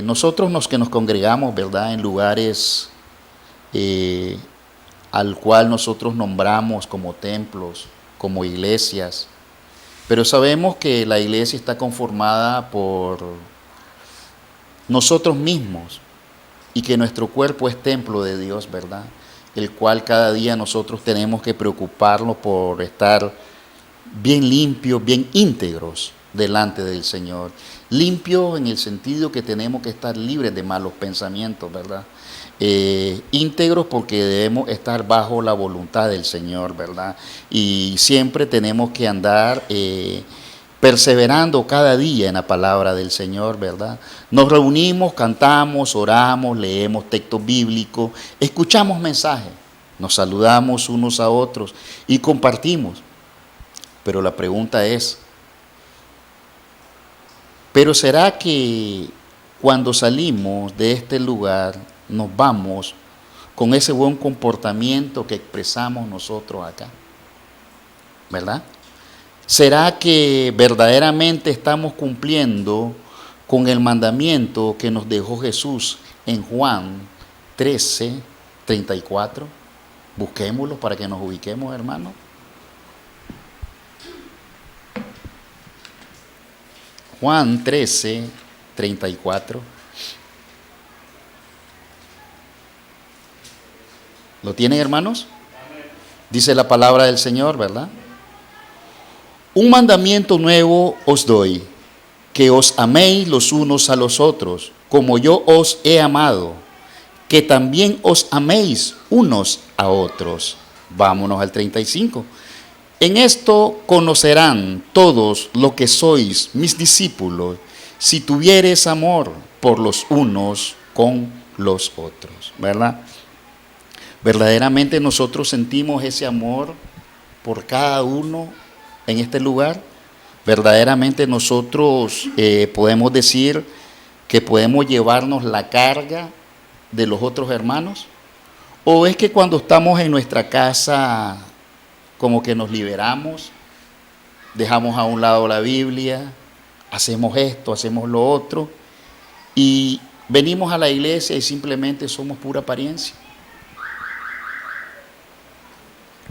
Nosotros los que nos congregamos, ¿verdad?, en lugares al cual nosotros nombramos como templos, como iglesias, pero sabemos que la iglesia está conformada por nosotros mismos y que nuestro cuerpo es templo de Dios, ¿verdad?, el cual cada día nosotros tenemos que preocuparnos por estar bien limpios, bien íntegros delante del Señor. Limpios en el sentido que tenemos que estar libres de malos pensamientos, ¿verdad? Íntegros porque debemos estar bajo la voluntad del Señor, ¿verdad? Y siempre tenemos que andar perseverando cada día en la palabra del Señor, ¿verdad? Nos reunimos, cantamos, oramos, leemos textos bíblicos, escuchamos mensajes, nos saludamos unos a otros y compartimos. Pero la pregunta es, ¿pero será que cuando salimos de este lugar nos vamos con ese buen comportamiento que expresamos nosotros acá? ¿Verdad? ¿Será que verdaderamente estamos cumpliendo con el mandamiento que nos dejó Jesús en Juan 13:34? Busquémoslo para que nos ubiquemos, hermanos. Juan 13:34. ¿Lo tienen, hermanos? Dice la palabra del Señor, ¿verdad? Un mandamiento nuevo os doy, que os améis los unos a los otros, como yo os he amado, que también os améis unos a otros. Vámonos al 35. En esto conocerán todos lo que sois mis discípulos, si tuviereis amor por los unos con los otros, ¿verdad? Verdaderamente nosotros sentimos ese amor por cada uno en este lugar. Verdaderamente nosotros podemos decir que podemos llevarnos la carga de los otros hermanos. ¿O es que cuando estamos en nuestra casa como que nos liberamos, dejamos a un lado la Biblia, hacemos esto, hacemos lo otro, y venimos a la iglesia y simplemente somos pura apariencia?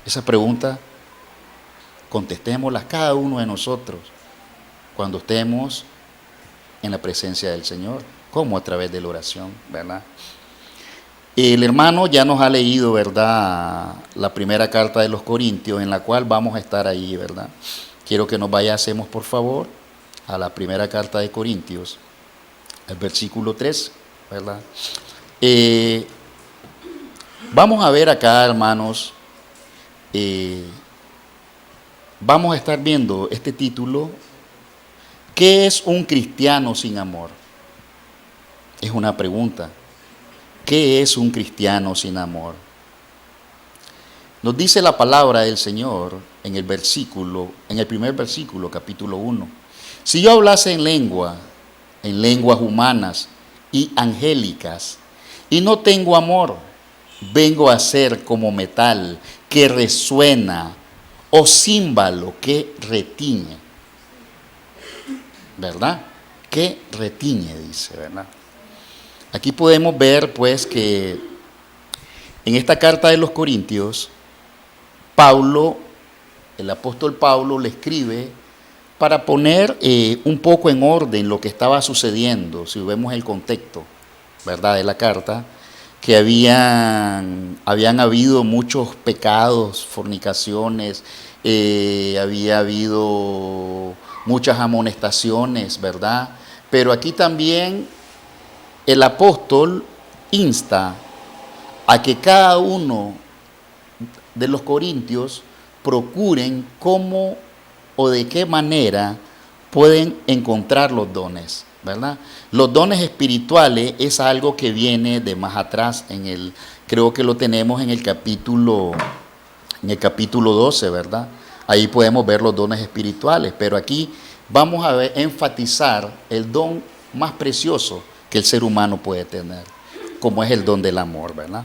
Esa pregunta contestémosla cada uno de nosotros cuando estemos en la presencia del Señor, como a través de la oración, ¿verdad? El hermano ya nos ha leído, ¿verdad?, la primera carta de los Corintios, en la cual vamos a estar ahí, ¿verdad? Quiero que nos vayamos, por favor, a la primera carta de Corintios, el versículo 3, ¿verdad? Vamos a ver acá, hermanos, vamos a estar viendo este título, ¿qué es un cristiano sin amor? Es una pregunta. ¿Qué es un cristiano sin amor? Nos dice la palabra del Señor en el primer versículo, capítulo 1. Si yo hablase en lenguas humanas y angélicas, y no tengo amor, vengo a ser como metal que resuena o címbalo que retiñe. ¿Verdad? Que retiñe, dice, ¿verdad? Aquí podemos ver, pues, que en esta carta de los Corintios, Pablo, el apóstol Pablo, le escribe para poner un poco en orden lo que estaba sucediendo, si vemos el contexto, ¿verdad?, de la carta, que habían habido muchos pecados, fornicaciones, había habido muchas amonestaciones, ¿verdad? Pero aquí también el apóstol insta a que cada uno de los corintios procuren cómo o de qué manera pueden encontrar los dones, ¿verdad? Los dones espirituales es algo que viene de más atrás, creo que lo tenemos en el capítulo 12, ¿verdad? Ahí podemos ver los dones espirituales, pero aquí vamos a enfatizar el don más precioso que el ser humano puede tener, como es el don del amor, ¿verdad?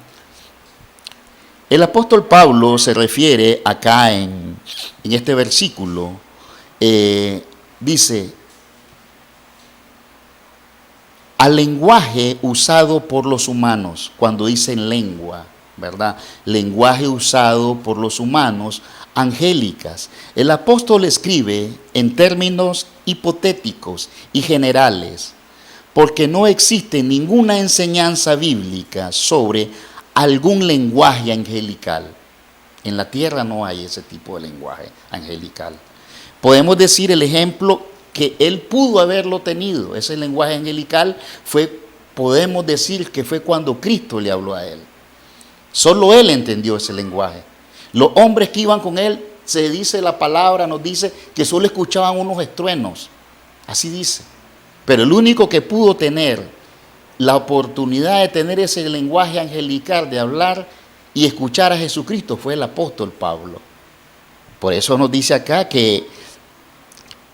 El apóstol Pablo se refiere acá en este versículo, dice, al lenguaje usado por los humanos, cuando dicen lengua, ¿verdad? Lenguaje usado por los humanos, angélicas. El apóstol escribe en términos hipotéticos y generales, porque no existe ninguna enseñanza bíblica sobre algún lenguaje angelical. En la tierra no hay ese tipo de lenguaje angelical. Podemos decir el ejemplo que él pudo haberlo tenido. Ese lenguaje angelical podemos decir que fue cuando Cristo le habló a él. Solo él entendió ese lenguaje. Los hombres que iban con él, se dice la palabra, nos dice que solo escuchaban unos estruendos. Así dice. Pero el único que pudo tener la oportunidad de tener ese lenguaje angelical, de hablar y escuchar a Jesucristo, fue el apóstol Pablo. Por eso nos dice acá que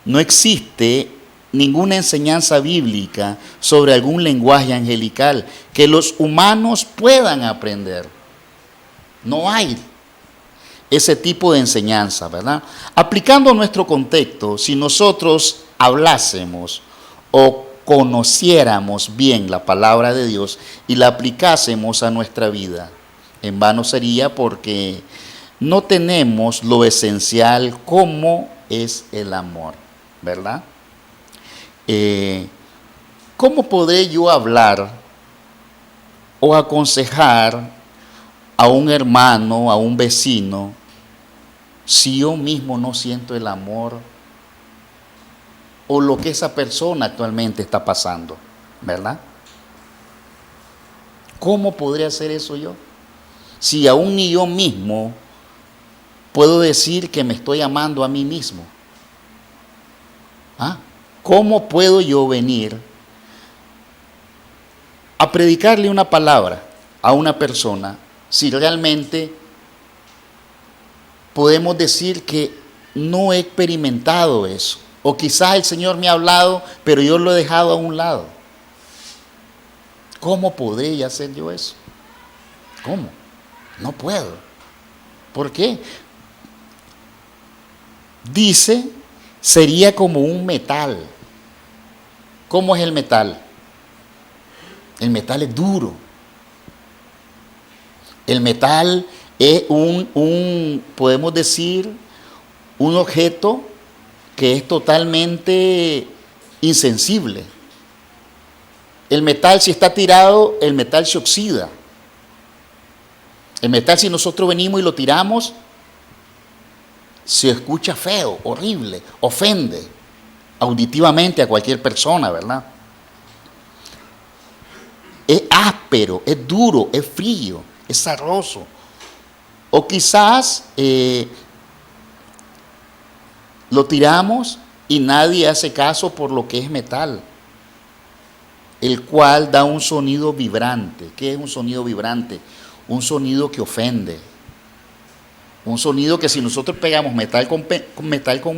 no existe ninguna enseñanza bíblica sobre algún lenguaje angelical que los humanos puedan aprender. No hay ese tipo de enseñanza, ¿verdad? Aplicando nuestro contexto, si nosotros hablásemos o conociéramos bien la palabra de Dios y la aplicásemos a nuestra vida, en vano sería, porque no tenemos lo esencial como es el amor, ¿verdad? ¿Cómo podré yo hablar o aconsejar a un hermano, a un vecino, si yo mismo no siento el amor o lo que esa persona actualmente está pasando, ¿verdad? ¿Cómo podré hacer eso yo? Si aún ni yo mismo puedo decir que me estoy amando a mí mismo. ¿Ah? ¿Cómo puedo yo venir a predicarle una palabra a una persona si realmente podemos decir que no he experimentado eso? O quizás el Señor me ha hablado, pero yo lo he dejado a un lado. ¿Cómo podré hacer yo eso? ¿Cómo? No puedo. ¿Por qué? Dice, sería como un metal. ¿Cómo es el metal? El metal es duro. El metal es podemos decir, un objeto que es totalmente insensible. El metal, si está tirado, el metal se oxida. El metal, si nosotros venimos y lo tiramos, se escucha feo, horrible, ofende auditivamente a cualquier persona, ¿verdad? Es áspero, es duro, es frío, es sarroso. O quizás lo tiramos y nadie hace caso por lo que es metal, el cual da un sonido vibrante. ¿Qué es un sonido vibrante? Un sonido que ofende. Un sonido que si nosotros pegamos metal con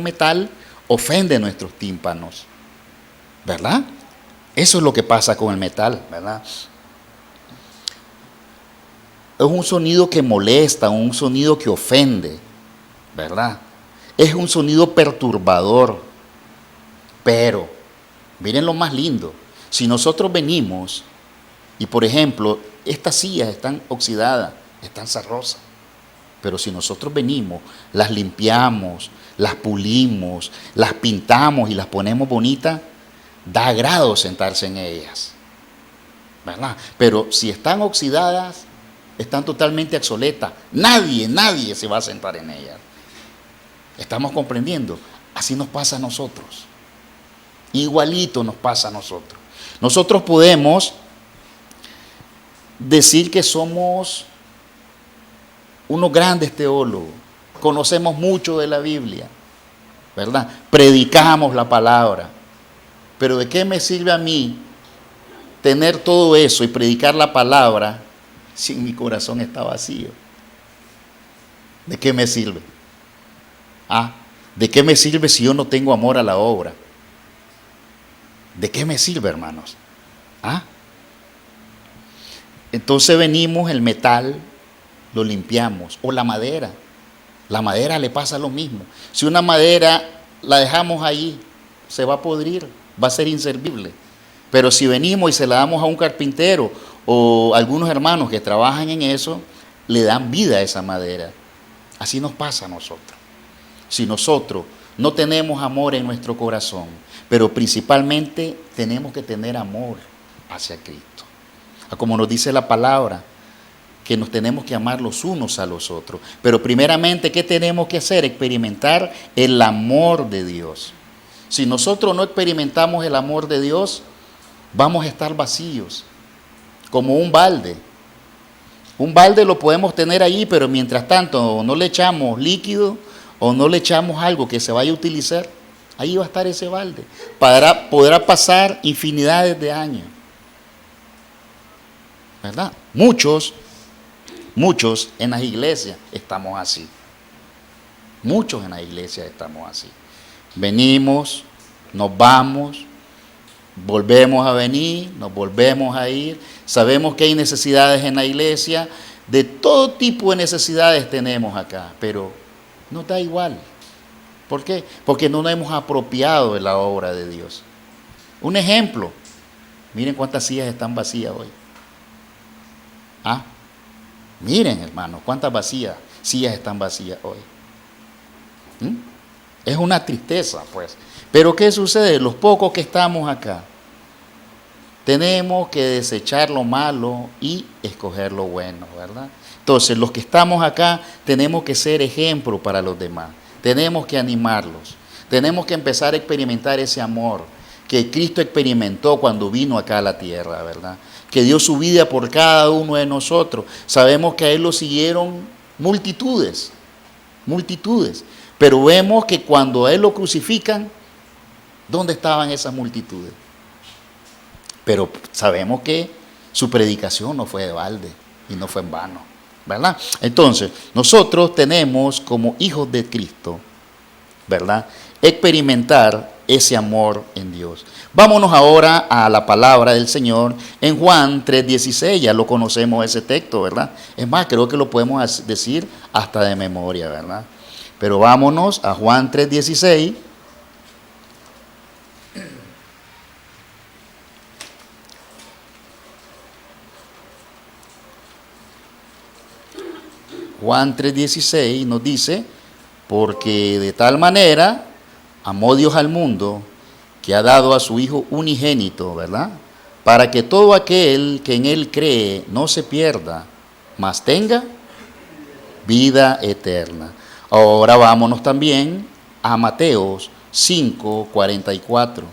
metal, ofende nuestros tímpanos, ¿verdad? Eso es lo que pasa con el metal, ¿verdad? Es un sonido que molesta, un sonido que ofende, ¿verdad? Es un sonido perturbador. Pero, miren lo más lindo, si nosotros venimos y, por ejemplo, estas sillas están oxidadas, están zarrosas, pero si nosotros venimos, las limpiamos, las pulimos, las pintamos y las ponemos bonitas, da agrado sentarse en ellas, ¿verdad? Pero si están oxidadas, están totalmente obsoletas, nadie se va a sentar en ellas. ¿Estamos comprendiendo? Así nos pasa a nosotros. Igualito nos pasa a nosotros. Nosotros podemos decir que somos unos grandes teólogos, conocemos mucho de la Biblia, ¿verdad? Predicamos la palabra, pero ¿de qué me sirve a mí tener todo eso y predicar la palabra si mi corazón está vacío? ¿De qué me sirve? ¿De qué me sirve si yo no tengo amor a la obra? ¿De qué me sirve, hermanos? Entonces venimos, el metal lo limpiamos, o la madera le pasa lo mismo. Si una madera la dejamos ahí, se va a podrir, va a ser inservible. Pero si venimos y se la damos a un carpintero o algunos hermanos que trabajan en eso, le dan vida a esa madera. Así nos pasa a nosotros. Si nosotros no tenemos amor en nuestro corazón, pero principalmente tenemos que tener amor hacia Cristo. Como nos dice la palabra, que nos tenemos que amar los unos a los otros. Pero primeramente, ¿qué tenemos que hacer? Experimentar el amor de Dios. Si nosotros no experimentamos el amor de Dios, vamos a estar vacíos, como un balde. Un balde lo podemos tener ahí, pero mientras tanto no le echamos líquido o no le echamos algo que se vaya a utilizar, ahí va a estar ese balde. Podrá pasar infinidades de años. ¿Verdad? Muchos en las iglesias estamos así. Muchos en las iglesias estamos así. Venimos, nos vamos, volvemos a venir, nos volvemos a ir. Sabemos que hay necesidades en la iglesia, de todo tipo de necesidades tenemos acá, pero nos da igual. ¿Por qué? Porque no nos hemos apropiado de la obra de Dios. Un ejemplo, miren cuántas sillas están vacías hoy. Miren, hermanos, cuántas sillas están vacías hoy. Es una tristeza, pues. Pero ¿qué sucede? Los pocos que estamos acá, tenemos que desechar lo malo y escoger lo bueno, ¿verdad? Entonces, los que estamos acá, tenemos que ser ejemplo para los demás. Tenemos que animarlos. Tenemos que empezar a experimentar ese amor que Cristo experimentó cuando vino acá a la tierra, ¿verdad? Que dio su vida por cada uno de nosotros. Sabemos que a Él lo siguieron multitudes, pero vemos que cuando a Él lo crucifican, ¿dónde estaban esas multitudes? Pero sabemos que su predicación no fue de balde y no fue en vano, ¿verdad? Entonces, nosotros tenemos como hijos de Cristo, ¿verdad?, experimentar ese amor en Dios. Vámonos ahora a la palabra del Señor en Juan 3:16, ya lo conocemos ese texto, ¿verdad? Es más, creo que lo podemos decir hasta de memoria, ¿verdad? Pero vámonos a Juan 3:16. Juan 3:16 nos dice, porque de tal manera amó Dios al mundo, que ha dado a su Hijo unigénito, ¿verdad?, para que todo aquel que en Él cree no se pierda, mas tenga vida eterna. Ahora vámonos también a Mateo 5:44.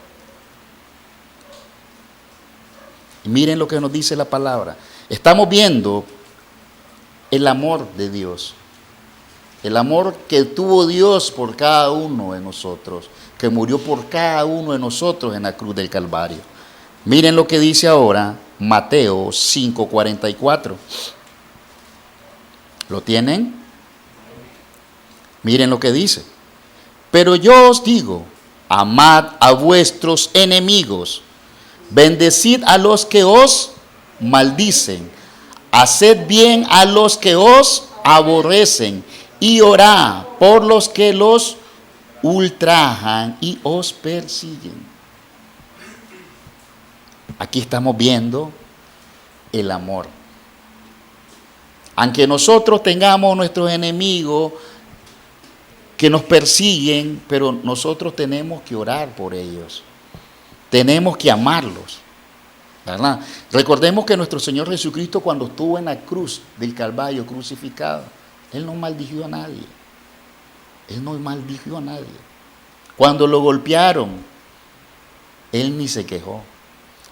Miren lo que nos dice la palabra. Estamos viendo el amor de Dios, el amor que tuvo Dios por cada uno de nosotros, que murió por cada uno de nosotros en la cruz del Calvario. Miren lo que dice ahora Mateo 5:44. ¿Lo tienen? Miren lo que dice. Pero yo os digo, amad a vuestros enemigos, bendecid a los que os maldicen, haced bien a los que os aborrecen y orad por los que los ultrajan y os persiguen. Aquí estamos viendo el amor. Aunque nosotros tengamos nuestros enemigos que nos persiguen, pero nosotros tenemos que orar por ellos. Tenemos que amarlos, ¿verdad? Recordemos que nuestro Señor Jesucristo, cuando estuvo en la cruz del Calvario crucificado, Él no maldijo a nadie. Él no maldijo a nadie. Cuando lo golpearon, Él ni se quejó.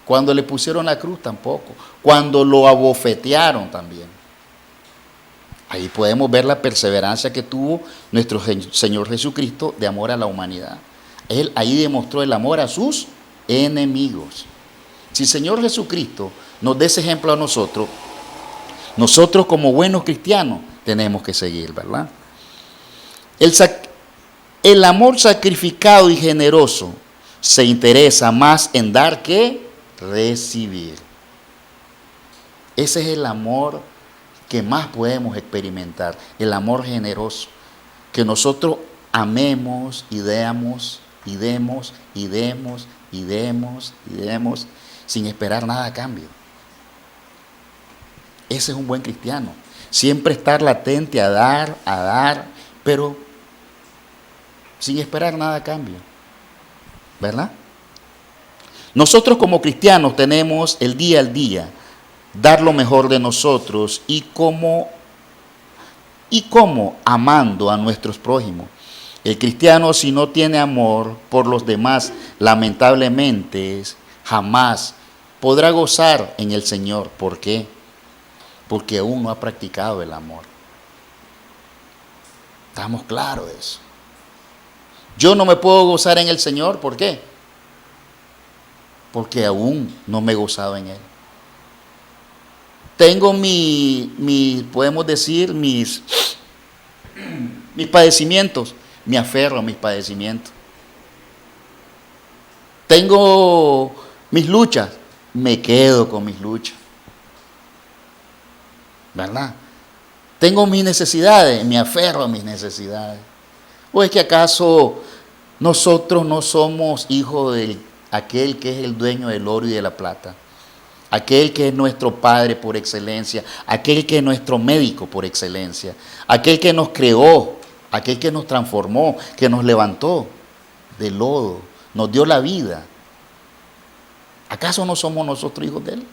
Cuando le pusieron la cruz tampoco. Cuando lo abofetearon también. Ahí podemos ver la perseverancia que tuvo nuestro Señor Jesucristo de amor a la humanidad. Él ahí demostró el amor a sus enemigos. Si el Señor Jesucristo nos da ese ejemplo a nosotros, nosotros como buenos cristianos tenemos que seguir, ¿verdad? El amor sacrificado y generoso se interesa más en dar que recibir. Ese es el amor que más podemos experimentar, el amor generoso, que nosotros amemos y demos y demos y demos y demos y demos sin esperar nada a cambio. Ese es un buen cristiano. Siempre estar latente a dar, pero sin esperar nada a cambio. ¿Verdad? Nosotros como cristianos tenemos el día al día dar lo mejor de nosotros y cómo amando a nuestros prójimos. El cristiano, si no tiene amor por los demás, lamentablemente jamás podrá gozar en el Señor. ¿Por qué? Porque aún no ha practicado el amor. Estamos claros de eso. Yo no me puedo gozar en el Señor, ¿por qué? Porque aún no me he gozado en Él. Tengo podemos decir, mis padecimientos, me aferro a mis padecimientos. Tengo mis luchas, me quedo con mis luchas. ¿Verdad? Tengo mis necesidades, me aferro a mis necesidades. ¿O es que acaso nosotros no somos hijos de aquel que es el dueño del oro y de la plata? Aquel que es nuestro Padre por excelencia, aquel que es nuestro médico por excelencia, aquel que nos creó, aquel que nos transformó, que nos levantó del lodo, nos dio la vida. ¿Acaso no somos nosotros hijos de Él?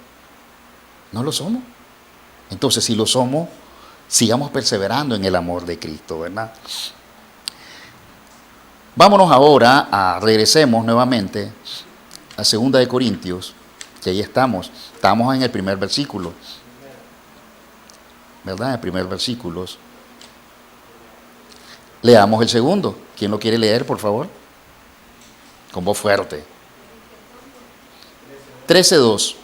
¿No lo somos? Entonces, si lo somos, sigamos perseverando en el amor de Cristo, ¿verdad? Vámonos ahora, regresemos nuevamente a 2 de Corintios, que ahí estamos en el primer versículo, ¿verdad? El primer versículo. Leamos el segundo. ¿Quién lo quiere leer, por favor? Con voz fuerte. 13:2.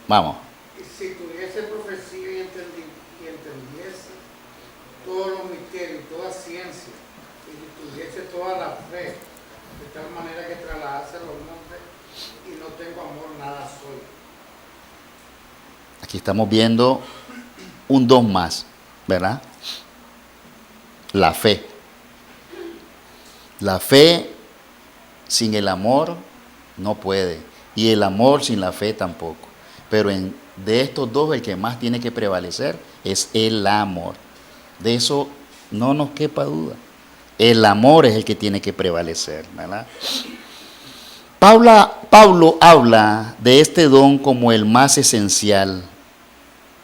Vamos. Y si tuviese profecía y entendiese todos los misterios y toda ciencia, y si tuviese toda la fe, de tal manera que trasladase los montes, y no tengo amor, nada soy. Aquí estamos viendo un don más, ¿verdad? La fe. La fe sin el amor no puede, y el amor sin la fe tampoco. Pero de estos dos, el que más tiene que prevalecer es el amor. De eso no nos quepa duda. El amor es el que tiene que prevalecer, ¿verdad? Pablo habla de este don como el más esencial,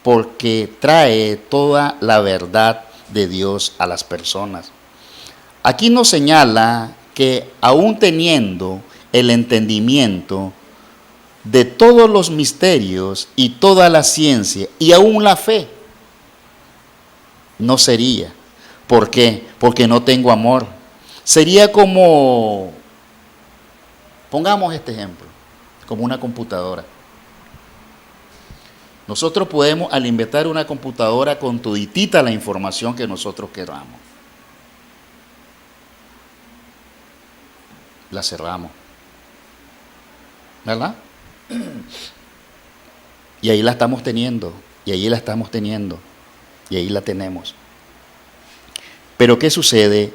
porque trae toda la verdad de Dios a las personas. Aquí nos señala que aún teniendo el entendimiento de todos los misterios y toda la ciencia y aún la fe, no sería. ¿Por qué? Porque no tengo amor. Sería como, pongamos este ejemplo, como una computadora. Nosotros podemos alimentar una computadora con toditita la información que nosotros queramos. La cerramos, ¿verdad? Y ahí la estamos teniendo, y ahí la estamos teniendo, y ahí la tenemos. Pero ¿qué sucede?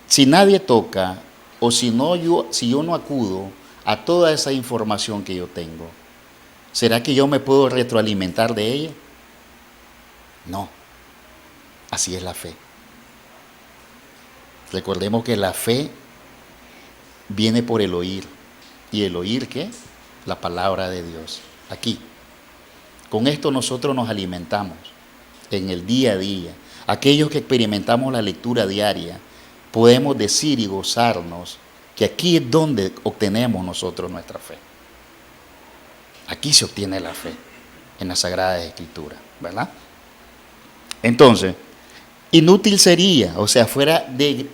Si nadie toca, o si yo no acudo a toda esa información que yo tengo, ¿será que yo me puedo retroalimentar de ella? No, así es la fe. Recordemos que la fe viene por el oír. ¿Y el oír qué? La palabra de Dios. Aquí. Con esto nosotros nos alimentamos en el día a día. Aquellos que experimentamos la lectura diaria, podemos decir y gozarnos que aquí es donde obtenemos nosotros nuestra fe. Aquí se obtiene la fe, en las Sagradas Escrituras, ¿verdad? Entonces, inútil sería, o sea, fuera de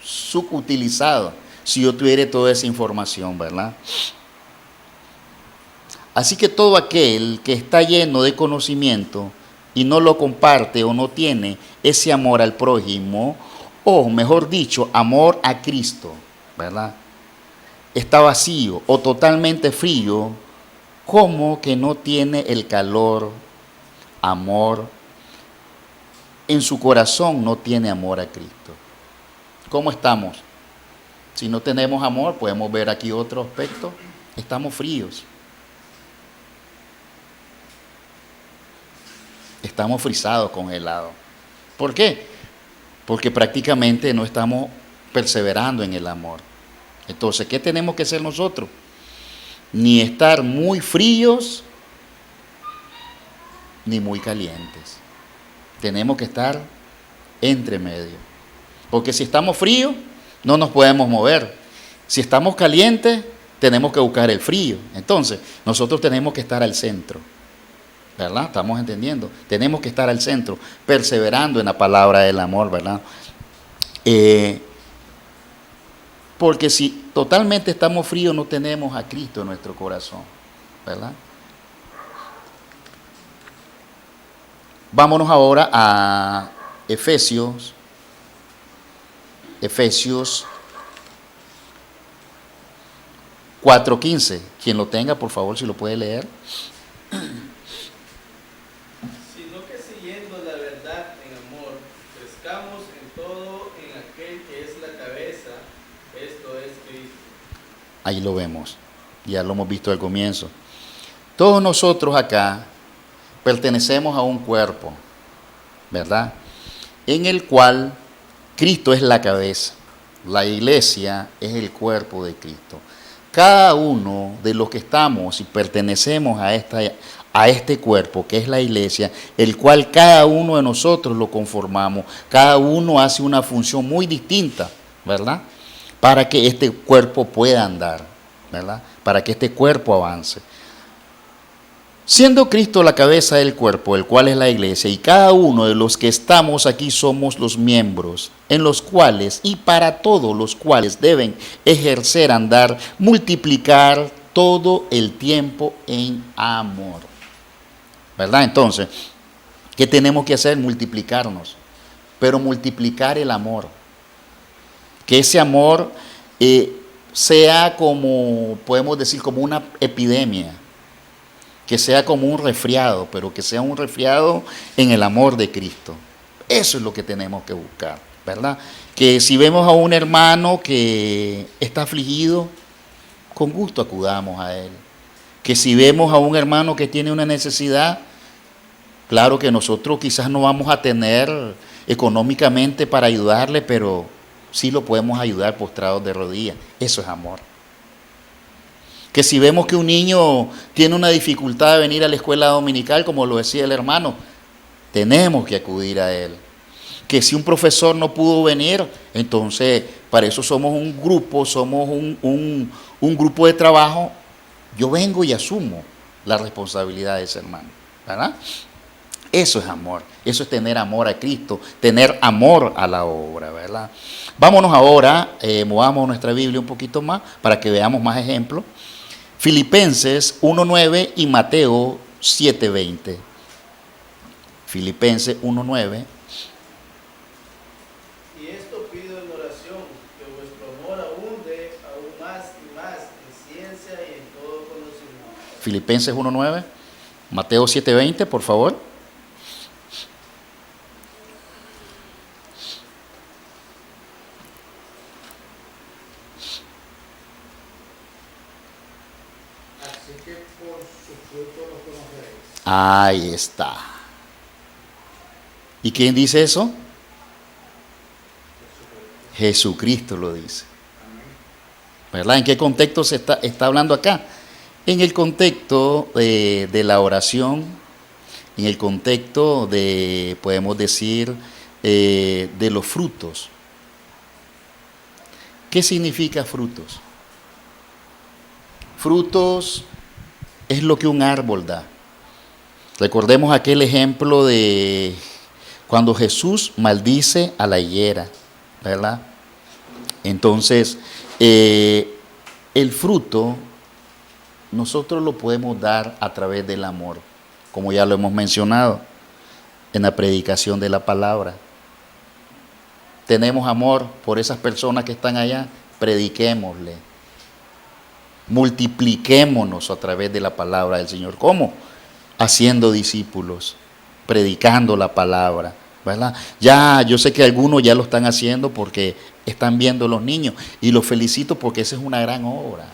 subutilizado, si yo tuviera toda esa información, ¿verdad? Así que todo aquel que está lleno de conocimiento y no lo comparte o no tiene ese amor al prójimo, o mejor dicho, amor a Cristo, ¿verdad? Está vacío o totalmente frío, como que no tiene el calor, amor, en su corazón no tiene amor a Cristo. ¿Cómo estamos? Si no tenemos amor, podemos ver aquí otro aspecto. Estamos fríos. Estamos frisados, congelados. ¿Por qué? Porque prácticamente no estamos perseverando en el amor. Entonces, ¿qué tenemos que hacer nosotros? Ni estar muy fríos, ni muy calientes. Tenemos que estar entre medio. Porque si estamos fríos, no nos podemos mover. Si estamos calientes, tenemos que buscar el frío. Entonces, nosotros tenemos que estar al centro. ¿Verdad? ¿Estamos entendiendo? Tenemos que estar al centro, perseverando en la palabra del amor, ¿verdad? Porque si totalmente estamos fríos, no tenemos a Cristo en nuestro corazón, ¿verdad? Vámonos ahora a Efesios 4:15. Quien lo tenga, por favor, si lo puede leer. Sino que siguiendo la verdad en amor, crezcamos en todo en aquel que es la cabeza, esto es Cristo. Ahí lo vemos, ya lo hemos visto al comienzo. Todos nosotros acá pertenecemos a un cuerpo, ¿verdad? En el cual Cristo es la cabeza, la iglesia es el cuerpo de Cristo. Cada uno de los que estamos y pertenecemos a este cuerpo, que es la iglesia, el cual cada uno de nosotros lo conformamos, cada uno hace una función muy distinta, ¿verdad? Para que este cuerpo pueda andar, ¿verdad? Para que este cuerpo avance. Siendo Cristo la cabeza del cuerpo, el cual es la iglesia, y cada uno de los que estamos aquí somos los miembros, en los cuales y para todos los cuales deben ejercer, andar, multiplicar todo el tiempo en amor. ¿Verdad? Entonces, ¿qué tenemos que hacer? Multiplicarnos, pero multiplicar el amor. Que ese amor sea como, podemos decir, como una epidemia. Que sea como un resfriado, pero que sea un resfriado en el amor de Cristo. Eso es lo que tenemos que buscar, ¿verdad? Que si vemos a un hermano que está afligido, con gusto acudamos a él. Que si vemos a un hermano que tiene una necesidad, claro que nosotros quizás no vamos a tener económicamente para ayudarle, pero sí lo podemos ayudar postrados de rodillas. Eso es amor. Que si vemos que un niño tiene una dificultad de venir a la escuela dominical, como lo decía el hermano, tenemos que acudir a él. Que si un profesor no pudo venir, entonces para eso somos un grupo, somos un grupo de trabajo. Yo vengo y asumo la responsabilidad de ese hermano, ¿verdad? Eso es amor, eso es tener amor a Cristo, tener amor a la obra, ¿verdad? Vámonos ahora, movamos nuestra Biblia un poquito más para que veamos más ejemplos. Filipenses 1:9 y Mateo 7:20. Filipenses 1:9. Y esto pido en oración, que vuestro amor abunde aún más y más en ciencia y en todo conocimiento. Filipenses 1:9. Mateo 7:20, por favor. Así que por su fruto los conoceréis. Ahí está. ¿Y quién dice eso? Jesucristo lo dice. ¿Verdad? ¿En qué contexto se está hablando acá? En el contexto de la oración, en el contexto de, podemos decir, de los frutos. ¿Qué significa frutos? Frutos es lo que un árbol da. Recordemos aquel ejemplo de cuando Jesús maldice a la higuera, ¿verdad? Entonces, el fruto nosotros lo podemos dar a través del amor, como ya lo hemos mencionado en la predicación de la palabra. Tenemos amor por esas personas que están allá, prediquémosle. Multipliquémonos a través de la palabra del Señor. ¿Cómo? Haciendo discípulos, predicando la palabra, ¿verdad? Ya, yo sé que algunos ya lo están haciendo porque están viendo los niños y los felicito porque esa es una gran obra.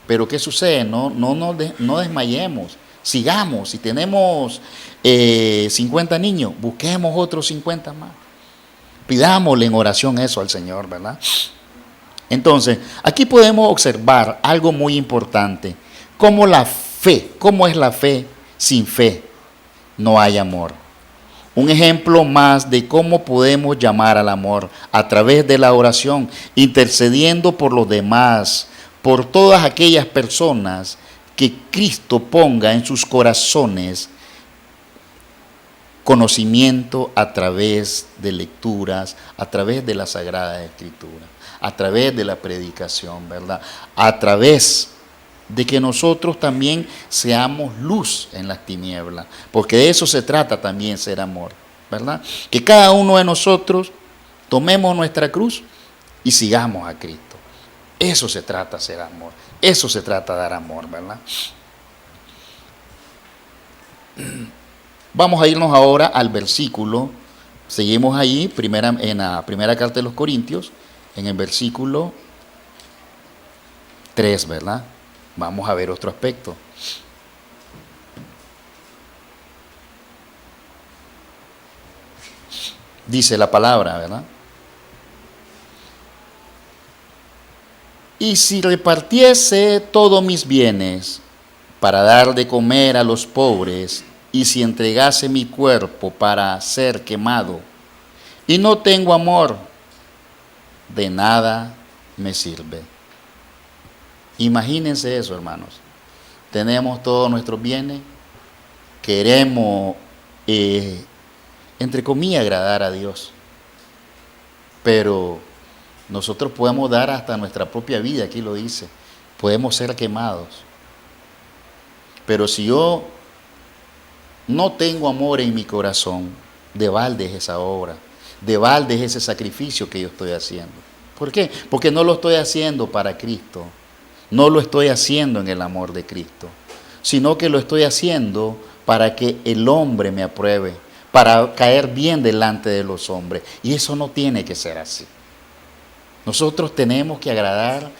Pero ¿qué sucede? No desmayemos, sigamos. Si tenemos 50 niños, busquemos otros 50 más. Pidámosle en oración eso al Señor, ¿verdad? Entonces, aquí podemos observar algo muy importante, como la fe. ¿Cómo es la fe? Sin fe no hay amor. Un ejemplo más de cómo podemos llamar al amor a través de la oración, intercediendo por los demás, por todas aquellas personas que Cristo ponga en sus corazones conocimiento a través de lecturas, a través de la Sagrada Escritura, a través de la predicación, ¿verdad? A través de que nosotros también seamos luz en las tinieblas, porque de eso se trata también ser amor, ¿verdad? Que cada uno de nosotros tomemos nuestra cruz y sigamos a Cristo. Eso se trata ser amor, eso se trata dar amor, ¿verdad? Vamos a irnos ahora al versículo, seguimos ahí, en la primera carta de los Corintios, en el versículo 3, ¿verdad? Vamos a ver otro aspecto. Dice la palabra, ¿verdad? Y si repartiese todos mis bienes para dar de comer a los pobres, y si entregase mi cuerpo para ser quemado, y no tengo amor, de nada me sirve. Imagínense eso, hermanos. Tenemos todos nuestros bienes, queremos, entre comillas, agradar a Dios, pero nosotros podemos dar hasta nuestra propia vida, aquí lo dice, podemos ser quemados. Pero si yo no tengo amor en mi corazón, de balde es esa obra, de balde es ese sacrificio que yo estoy haciendo. ¿Por qué? Porque no lo estoy haciendo para Cristo, no lo estoy haciendo en el amor de Cristo, sino que lo estoy haciendo para que el hombre me apruebe, para caer bien delante de los hombres. Y eso no tiene que ser así. Nosotros tenemos que agradar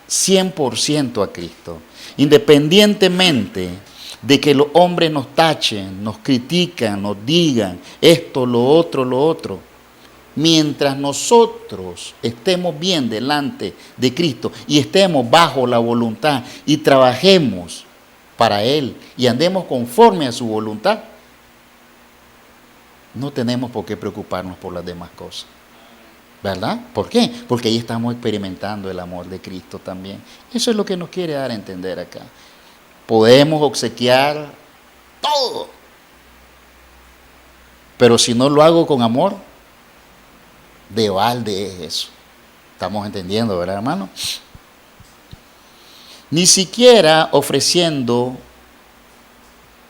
100% a Cristo, independientemente de que los hombres nos tachen, nos critican, nos digan esto, lo otro. Mientras nosotros estemos bien delante de Cristo y estemos bajo la voluntad y trabajemos para Él y andemos conforme a su voluntad, no tenemos por qué preocuparnos por las demás cosas. ¿Verdad? ¿Por qué? Porque ahí estamos experimentando el amor de Cristo también. Eso es lo que nos quiere dar a entender acá. Podemos obsequiar todo, pero si no lo hago con amor, de balde es eso. Estamos entendiendo, ¿verdad, hermano? Ni siquiera ofreciendo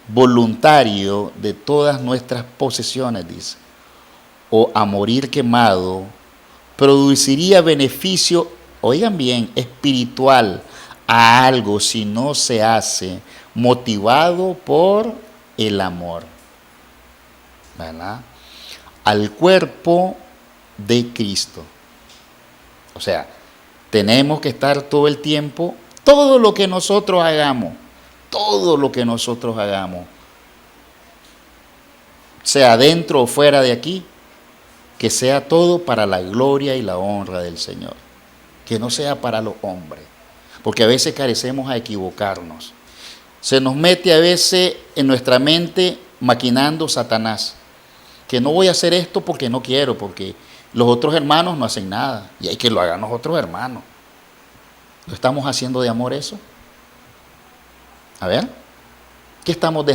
voluntario de todas nuestras posesiones, dice, o a morir quemado, produciría beneficio, oigan bien, espiritual a algo si no se hace motivado por el amor, ¿verdad? Al cuerpo de Cristo. O sea, tenemos que estar todo el tiempo, todo lo que nosotros hagamos, sea dentro o fuera de aquí, que sea todo para la gloria y la honra del Señor, que no sea para los hombres, porque a veces carecemos a equivocarnos. Se nos mete a veces en nuestra mente maquinando Satanás, que no voy a hacer esto porque no quiero, porque los otros hermanos no hacen nada, y hay que lo hagan los otros hermanos. ¿Lo estamos haciendo de amor eso? A ver,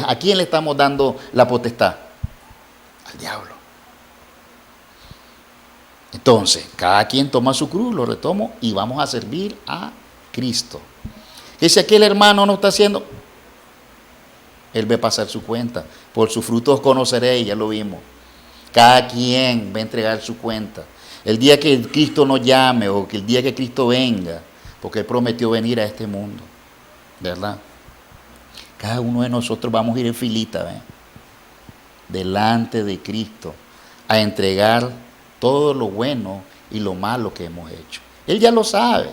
¿a quién le estamos dando la potestad? Al diablo. Entonces, cada quien toma su cruz, lo retomo y vamos a servir a Cristo. Y si aquel hermano no está haciendo, él va a pasar su cuenta. Por sus frutos conoceréis, ya lo vimos. Cada quien va a entregar su cuenta. El día que Cristo nos llame o que el día que Cristo venga, porque Él prometió venir a este mundo, ¿verdad? Cada uno de nosotros vamos a ir en filita, ¿ves? Delante de Cristo, a entregar todo lo bueno y lo malo que hemos hecho. Él ya lo sabe,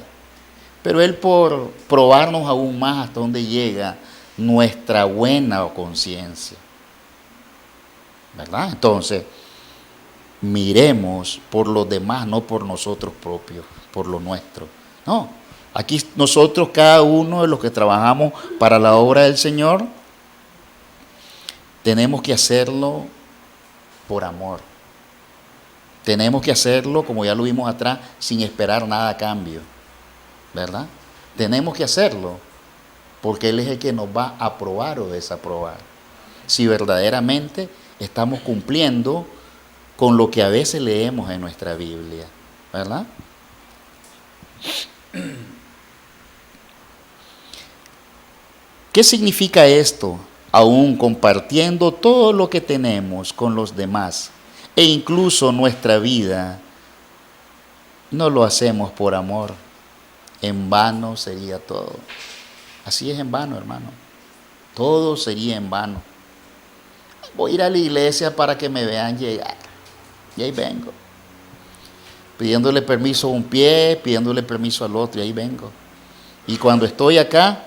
pero Él, por probarnos aún más hasta dónde llega nuestra buena conciencia, ¿verdad? Entonces, miremos por los demás, no por nosotros propios, por lo nuestro. No, aquí nosotros, cada uno de los que trabajamos para la obra del Señor, tenemos que hacerlo por amor. Tenemos que hacerlo, como ya lo vimos atrás, sin esperar nada a cambio, ¿verdad? Tenemos que hacerlo porque Él es el que nos va a aprobar o desaprobar. Si verdaderamente estamos cumpliendo con lo que a veces leemos en nuestra Biblia, ¿verdad? ¿Qué significa esto? Aún compartiendo todo lo que tenemos con los demás e incluso nuestra vida, no lo hacemos por amor. En vano sería todo. Así es, en vano, hermano. Todo sería en vano. Voy a ir a la iglesia para que me vean llegar. Y ahí vengo. Pidiéndole permiso a un pie, pidiéndole permiso al otro, y ahí vengo. Y cuando estoy acá,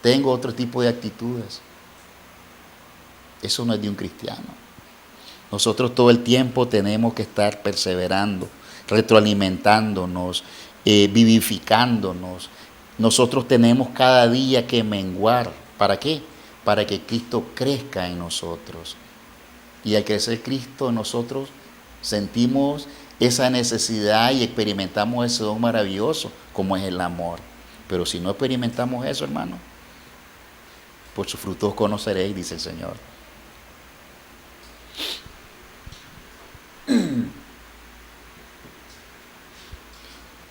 tengo otro tipo de actitudes. Eso no es de un cristiano. Nosotros todo el tiempo tenemos que estar perseverando, retroalimentándonos, vivificándonos. Nosotros tenemos cada día que menguar. ¿Para qué? Para que Cristo crezca en nosotros. Y al crecer Cristo en nosotros, sentimos esa necesidad y experimentamos ese don maravilloso, como es el amor. Pero si no experimentamos eso, hermano, por sus frutos conoceréis, dice el Señor.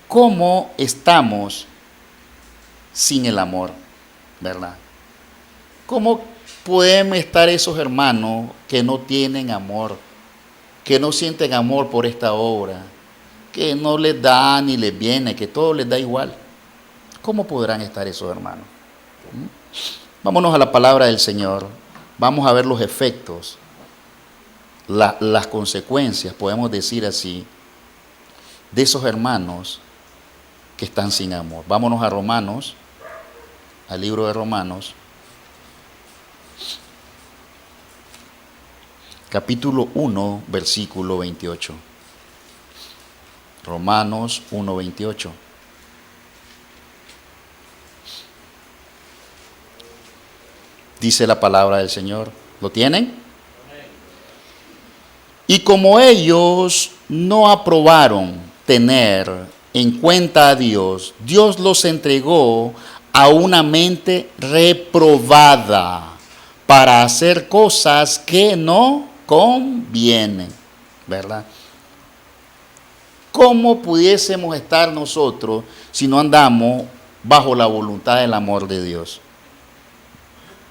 ¿Cómo estamos sin el amor? ¿Verdad? ¿Cómo pueden estar esos hermanos que no tienen amor, que no sienten amor por esta obra, que no les da ni les viene, que todo les da igual? ¿Cómo podrán estar esos hermanos? Vámonos a la palabra del Señor. Vamos a ver los efectos, las consecuencias, podemos decir así, de esos hermanos que están sin amor. Vámonos a Romanos, al libro de Romanos, capítulo 1, versículo 28. Romanos 1, 28. Dice la palabra del Señor. ¿Lo tienen? Y como ellos no aprobaron tener en cuenta a Dios, Dios los entregó a una mente reprobada para hacer cosas que no convienen, ¿verdad? ¿Cómo pudiésemos estar nosotros si no andamos bajo la voluntad del amor de Dios?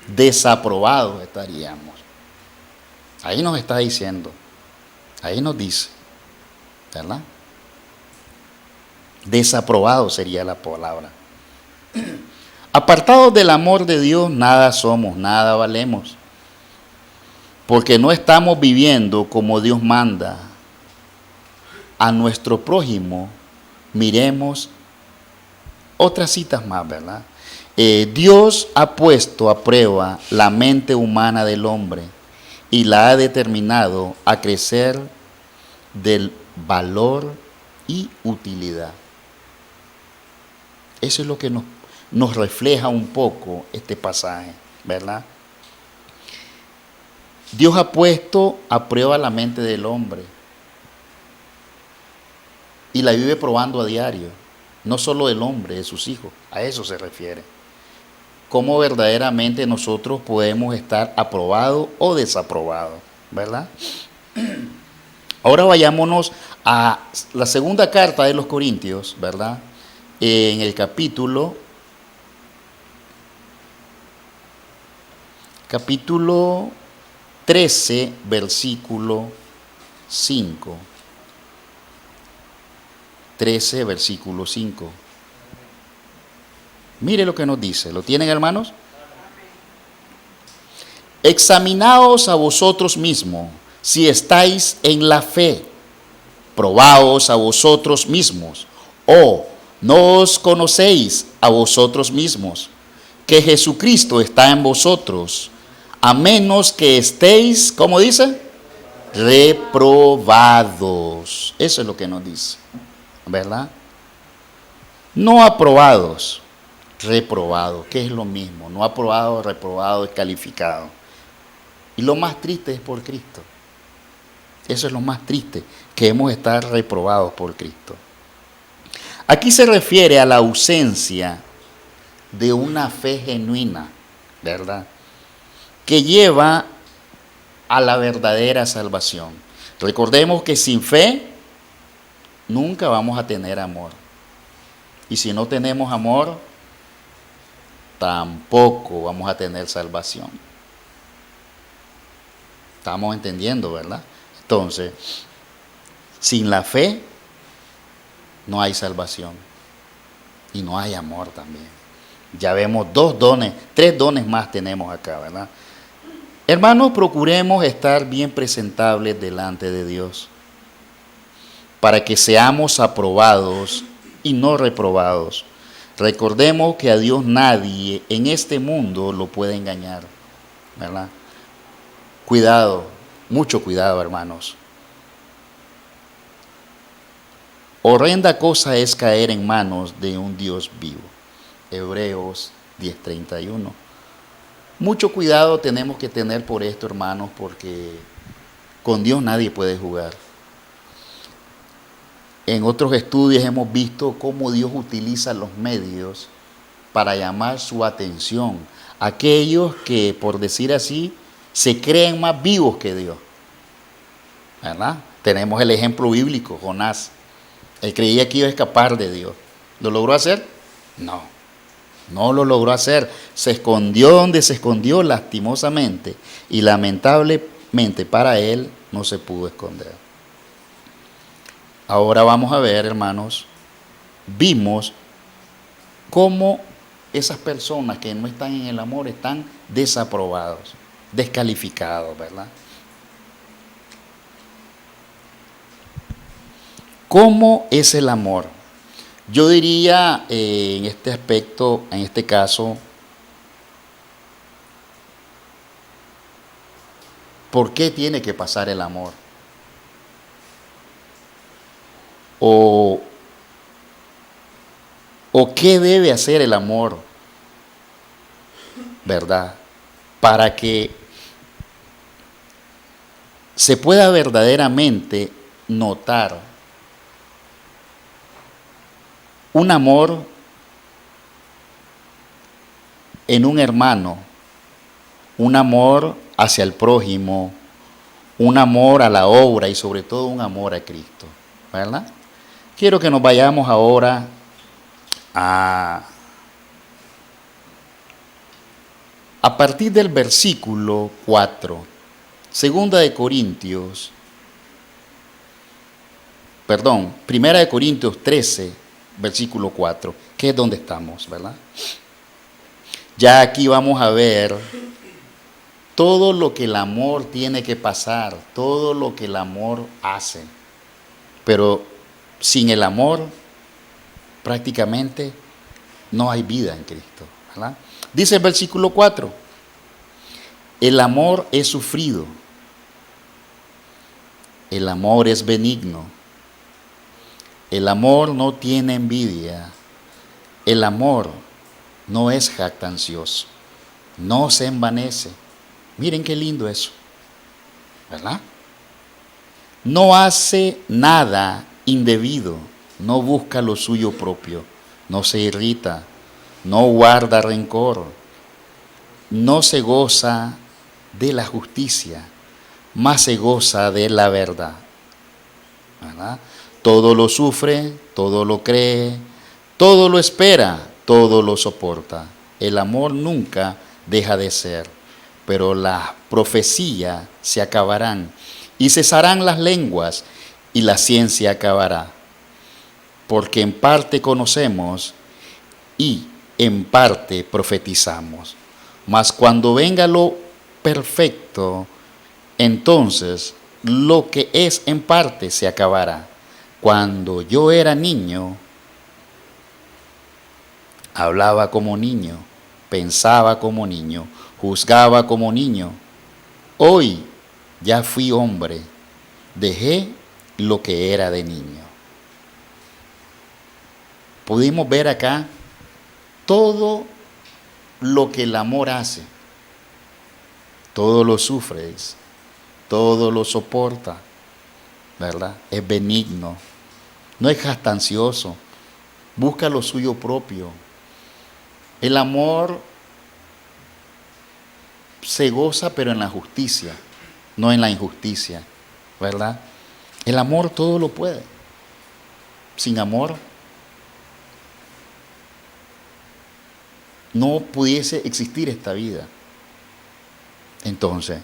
Desaprobados estaríamos. Ahí nos está diciendo, ahí nos dice, ¿verdad? Desaprobado sería la palabra. Apartados del amor de Dios, nada somos, nada valemos. Porque no estamos viviendo como Dios manda. A nuestro prójimo, miremos otras citas más, ¿verdad? Dios ha puesto a prueba la mente humana del hombre y la ha determinado a crecer del valor y utilidad. Eso es lo que nos refleja un poco este pasaje, ¿verdad? Dios ha puesto a prueba la mente del hombre y la vive probando a diario, no solo del hombre, de sus hijos, a eso se refiere. Cómo verdaderamente nosotros podemos estar aprobados o desaprobados, ¿verdad? Ahora vayámonos a la segunda carta de los Corintios, ¿verdad? En el capítulo 13, versículo 5. 13, versículo 5. Mire lo que nos dice. ¿Lo tienen, hermanos? Examinaos a vosotros mismos si estáis en la fe. probaos a vosotros mismos, o no os conocéis a vosotros mismos, que Jesucristo está en vosotros, a menos que estéis, ¿cómo dice? Reprobados. Eso es lo que nos dice, ¿verdad? No aprobados, reprobados, que es lo mismo. No aprobado, reprobado, descalificado. Y lo más triste es por Cristo. Eso es lo más triste, que hemos de estar reprobados por Cristo. Aquí se refiere a la ausencia de una fe genuina, ¿verdad? Que lleva a la verdadera salvación. Recordemos que sin fe nunca vamos a tener amor. Y si no tenemos amor, tampoco vamos a tener salvación. Estamos entendiendo, ¿verdad? Entonces, sin la fe no hay salvación y no hay amor también. Ya vemos 2 dones, 3 dones más tenemos acá, ¿verdad? Hermanos, procuremos estar bien presentables delante de Dios para que seamos aprobados y no reprobados. Recordemos que a Dios nadie en este mundo lo puede engañar, ¿verdad? Cuidado, mucho cuidado, hermanos. Horrenda cosa es caer en manos de un Dios vivo. Hebreos 10:31. Mucho cuidado tenemos que tener por esto, hermanos, porque con Dios nadie puede jugar. En otros estudios hemos visto cómo Dios utiliza los medios para llamar su atención a aquellos que, por decir así, se creen más vivos que Dios, ¿verdad? Tenemos el ejemplo bíblico, Jonás. Él creía que iba a escapar de Dios. ¿Lo logró hacer? No, no lo logró hacer. Se escondió donde se escondió lastimosamente y lamentablemente para él no se pudo esconder. Ahora vamos a ver, hermanos, vimos cómo esas personas que no están en el amor están desaprobados, descalificados, ¿verdad? ¿Cómo es el amor? Yo diría en este aspecto, en este caso, ¿por qué tiene que pasar el amor? ¿O qué debe hacer el amor? ¿Verdad? Para que se pueda verdaderamente notar un amor en un hermano, un amor hacia el prójimo, un amor a la obra y sobre todo un amor a Cristo, ¿verdad? Quiero que nos vayamos ahora a partir del versículo 4, Primera de Corintios 13, versículo 4, que es donde estamos, ¿verdad? Ya aquí vamos a ver todo lo que el amor tiene que pasar, todo lo que el amor hace. Pero sin el amor, prácticamente no hay vida en Cristo, ¿verdad? Dice el versículo 4, el amor es sufrido, el amor es benigno, el amor no tiene envidia, el amor no es jactancioso, no se envanece. Miren qué lindo eso, ¿verdad? No hace nada indebido, no busca lo suyo propio, no se irrita, no guarda rencor, no se goza de la justicia, más se goza de la verdad, ¿verdad? Todo lo sufre, todo lo cree, todo lo espera, todo lo soporta. El amor nunca deja de ser, pero las profecías se acabarán y cesarán las lenguas y la ciencia acabará. Porque en parte conocemos y en parte profetizamos. Mas cuando venga lo perfecto, entonces lo que es en parte se acabará. cuando yo era niño, hablaba como niño, pensaba como niño, juzgaba como niño. Hoy ya fui hombre, dejé lo que era de niño. Pudimos ver acá todo lo que el amor hace. Todo lo sufre, todo lo soporta, ¿verdad? Es benigno, no es jactancioso, busca lo suyo propio. El amor se goza, pero en la justicia, no en la injusticia, ¿verdad? El amor todo lo puede. Sin amor no pudiese existir esta vida. Entonces,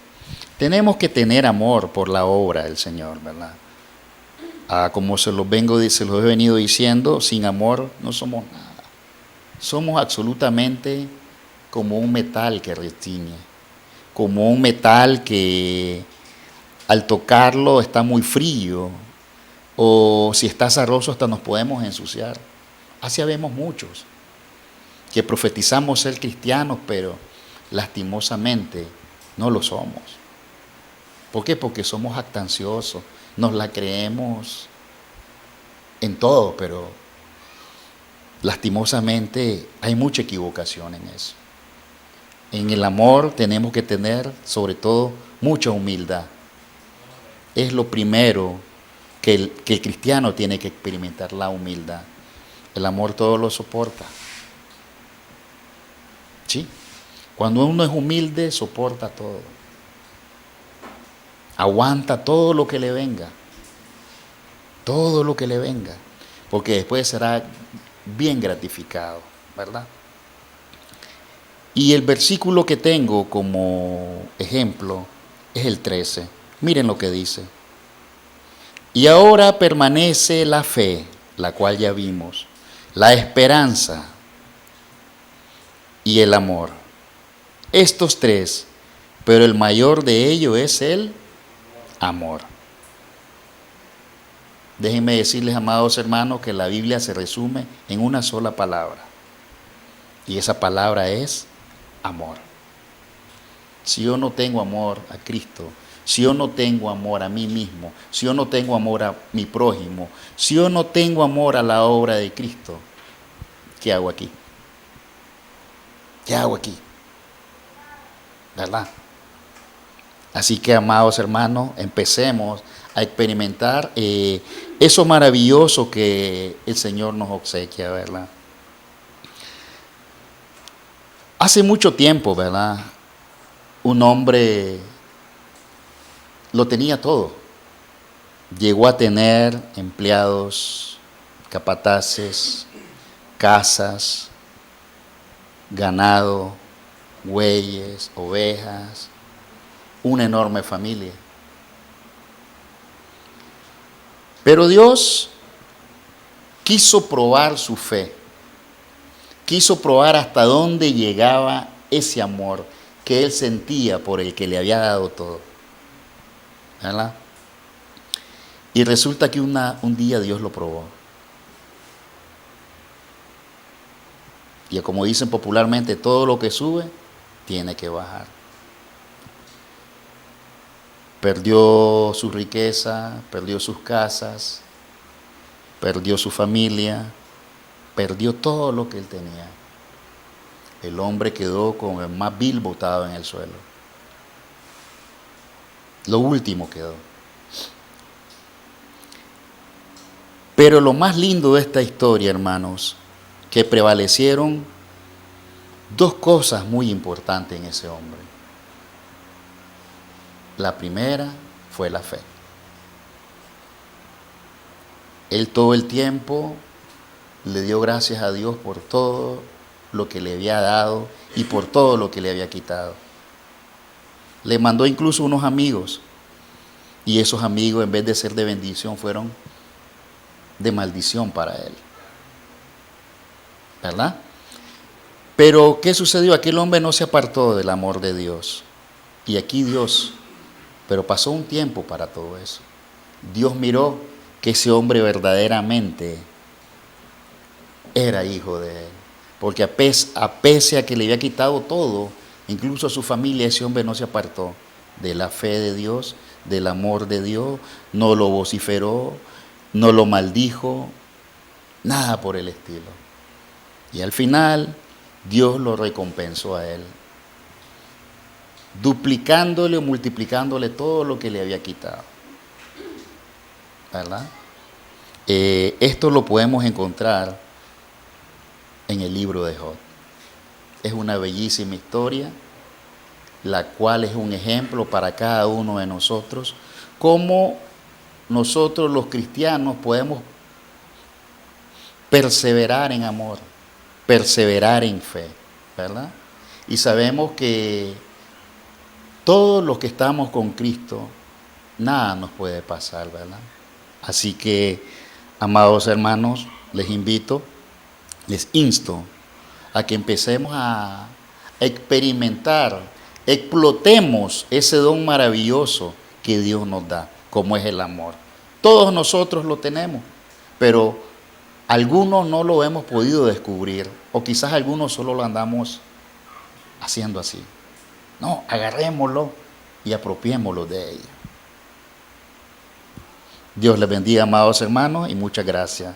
tenemos que tener amor por la obra del Señor, ¿verdad? Como se los he venido diciendo, sin amor no somos nada. Somos absolutamente como un metal que retiñe, como un metal que al tocarlo está muy frío, o si está azaroso hasta nos podemos ensuciar. Así habemos muchos que profetizamos ser cristianos, pero lastimosamente no lo somos. ¿Por qué? Porque somos jactanciosos, nos la creemos en todo, pero lastimosamente hay mucha equivocación en eso. En el amor tenemos que tener, sobre todo, mucha humildad. Es lo primero que el cristiano tiene que experimentar, la humildad. El amor todo lo soporta. ¿Sí? Cuando uno es humilde, soporta todo. Aguanta todo lo que le venga. Todo lo que le venga. Porque después será bien gratificado, ¿verdad? Y el versículo que tengo como ejemplo es el 13. Miren lo que dice. Y ahora permanece la fe, la cual ya vimos, la esperanza y el amor. Estos tres, pero el mayor de ellos es el amor. Déjenme decirles, amados hermanos, que la Biblia se resume en una sola palabra. Y esa palabra es amor. Si yo no tengo amor a Cristo, si yo no tengo amor a mí mismo, si yo no tengo amor a mi prójimo, si yo no tengo amor a la obra de Cristo, ¿qué hago aquí? ¿Qué hago aquí? ¿Verdad? Así que, amados hermanos, empecemos a experimentar eso maravilloso que el Señor nos obsequia, ¿verdad? Hace mucho tiempo, ¿verdad? Un hombre lo tenía todo. Llegó a tener empleados, capataces, casas, ganado, bueyes, ovejas, una enorme familia. Pero Dios quiso probar su fe, quiso probar hasta dónde llegaba ese amor que él sentía por el que le había dado todo, ¿verdad? Y resulta que un día Dios lo probó. Y como dicen popularmente, todo lo que sube tiene que bajar. Perdió su riqueza, perdió sus casas, perdió su familia, perdió todo lo que él tenía. El hombre quedó con el más vil botado en el suelo. Lo último quedó. Pero lo más lindo de esta historia, hermanos, que prevalecieron dos cosas muy importantes en ese hombre. La primera fue la fe. Él todo el tiempo le dio gracias a Dios por todo lo que le había dado y por todo lo que le había quitado. Le mandó incluso unos amigos, y esos amigos, en vez de ser de bendición, fueron de maldición para él, ¿verdad? Pero ¿qué sucedió? Aquel hombre no se apartó del amor de Dios. Y aquí Dios, pero pasó un tiempo para todo eso. Dios miró que ese hombre verdaderamente era hijo de él. Porque pese a que le había quitado todo, incluso a su familia, ese hombre no se apartó de la fe de Dios, del amor de Dios, no lo vociferó, no lo maldijo, nada por el estilo. Y al final, Dios lo recompensó a él, duplicándole o multiplicándole todo lo que le había quitado. ¿Verdad? Esto lo podemos encontrar en el libro de Job. Es una bellísima historia, la cual es un ejemplo para cada uno de nosotros, cómo nosotros los cristianos podemos perseverar en amor, perseverar en fe, ¿verdad? Y sabemos que todos los que estamos con Cristo, nada nos puede pasar, ¿verdad? Así que, amados hermanos, les invito, les insto a que empecemos a experimentar, explotemos ese don maravilloso que Dios nos da, como es el amor. Todos nosotros lo tenemos, pero algunos no lo hemos podido descubrir, o quizás algunos solo lo andamos haciendo así. No, agarrémoslo y apropiémoslo de ello. Dios les bendiga, amados hermanos, y muchas gracias.